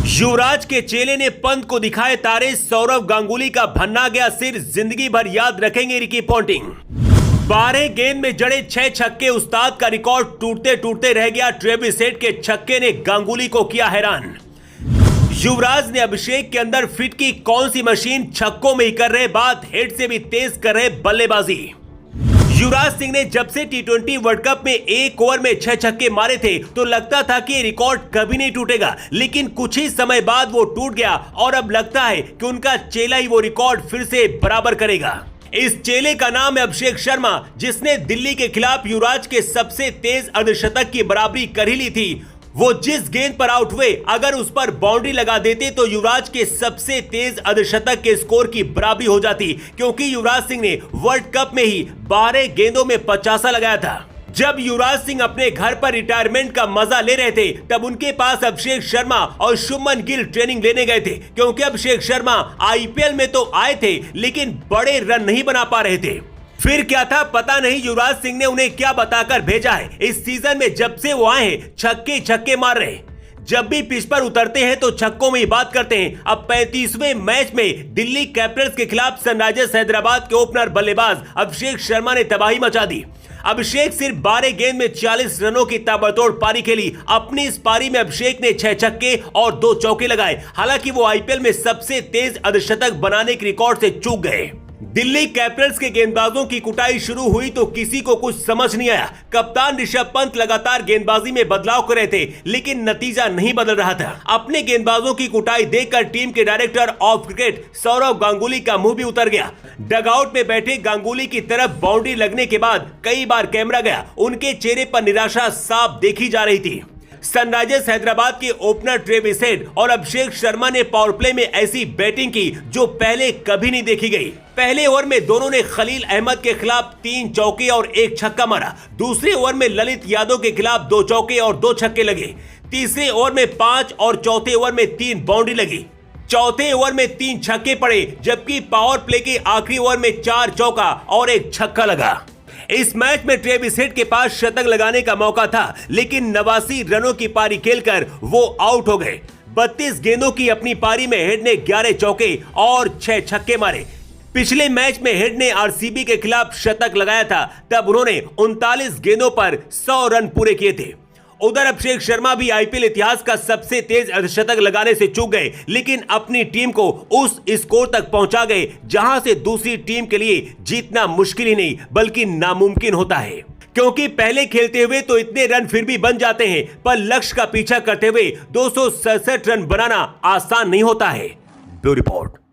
युवराज के चेले ने पंत को दिखाए तारे, सौरव गांगुली का भन्ना गया सिर, जिंदगी भर याद रखेंगे रिकी पॉन्टिंग। 12 गेंद में जड़े 6 छक्के, उस्ताद का रिकॉर्ड टूटते टूटते रह गया। ट्रेविस हेड के छक्के ने गांगुली को किया हैरान। युवराज ने अभिषेक के अंदर फिट की कौन सी मशीन, छक्कों में ही कर रहे बात, हेड से भी तेज कर रहे बल्लेबाजी। युवराज सिंह ने जब से टी20 वर्ल्ड कप में एक ओवर में 6 छक्के मारे थे तो लगता था कि ये रिकॉर्ड कभी नहीं टूटेगा, लेकिन कुछ ही समय बाद वो टूट गया और अब लगता है कि उनका चेला ही वो रिकॉर्ड फिर से बराबर करेगा। इस चेले का नाम है अभिषेक शर्मा, जिसने दिल्ली के खिलाफ युवराज के सबसे तेज अर्धशतक की बराबरी कर ही ली थी। वो जिस गेंद पर आउट हुए, अगर उस पर बाउंड्री लगा देते तो युवराज के सबसे तेज अर्धशतक के स्कोर की बराबरी हो जाती, क्योंकि युवराज सिंह ने वर्ल्ड कप में ही 12 गेंदों में 50 लगाया था। जब युवराज सिंह अपने घर पर रिटायरमेंट का मजा ले रहे थे, तब उनके पास अभिषेक शर्मा और शुभमन गिल ट्रेनिंग लेने गए थे, क्योंकि अभिषेक शर्मा आईपीएल में तो आए थे लेकिन बड़े रन नहीं बना पा रहे थे। फिर क्या था पता नहीं, युवराज सिंह ने उन्हें क्या बताकर भेजा है। इस सीजन में जब से वो आए हैं, छक्के छक्के मार रहे हैं। जब भी पिच पर उतरते हैं तो छक्कों में ही बात करते हैं। अब 35वें मैच में दिल्ली कैपिटल्स के खिलाफ सनराइजर्स हैदराबाद के ओपनर बल्लेबाज अभिषेक शर्मा ने तबाही मचा दी। अभिषेक सिर्फ 12 गेंद में 40 रनों की ताबड़तोड़ पारी खेली। अपनी इस पारी में अभिषेक ने 6 छक्के और 2 चौके लगाए। हालांकि वो आईपीएल में सबसे तेज अर्धशतक बनाने के रिकॉर्ड से चूक गए। दिल्ली कैपिटल्स के गेंदबाजों की कुटाई शुरू हुई तो किसी को कुछ समझ नहीं आया। कप्तान ऋषभ पंत लगातार गेंदबाजी में बदलाव कर रहे थे, लेकिन नतीजा नहीं बदल रहा था। अपने गेंदबाजों की कुटाई देखकर टीम के director of cricket Sourav Ganguly का मुंह भी उतर गया। डगआउट में बैठे गांगुली की तरफ बाउंड्री लगने के बाद कई बार कैमरा गया, उनके चेहरे पर निराशा साफ देखी जा रही थी। सनराइजर्स हैदराबाद के ओपनर ट्रेविस हेड और अभिषेक शर्मा ने पावर प्ले में ऐसी बैटिंग की जो पहले कभी नहीं देखी गई। पहले ओवर में दोनों ने खलील अहमद के खिलाफ 3 चौके और 1 छक्का मारा। दूसरे ओवर में ललित यादव के खिलाफ 2 चौके और 2 छक्के लगे। तीसरे ओवर में 5 और चौथे ओवर में 3 बाउंड्री लगी। चौथे ओवर में 3 छक्के पड़े, जबकि पावर प्ले के आखिरी ओवर में 4 चौका और 1 छक्का लगा। इस मैच में ट्रेविस हेड के पास शतक लगाने का मौका था, लेकिन 89 रनों की पारी खेलकर वो आउट हो गए। 32 गेंदों की अपनी पारी में हेड ने 11 चौके और 6 छक्के मारे। पिछले मैच में हेड ने आरसीबी के खिलाफ शतक लगाया था, तब उन्होंने 39 गेंदों पर 100 रन पूरे किए थे। उधर अभिषेक शर्मा भी आईपीएल इतिहास का सबसे तेज अर्धशतक लगाने से चूक गए, लेकिन अपनी टीम को उस स्कोर तक पहुंचा गए जहां से दूसरी टीम के लिए जीतना मुश्किल ही नहीं बल्कि नामुमकिन होता है। क्योंकि पहले खेलते हुए तो इतने रन फिर भी बन जाते हैं, पर लक्ष्य का पीछा करते हुए 267 रन बनाना आसान नहीं होता है। Bureau report.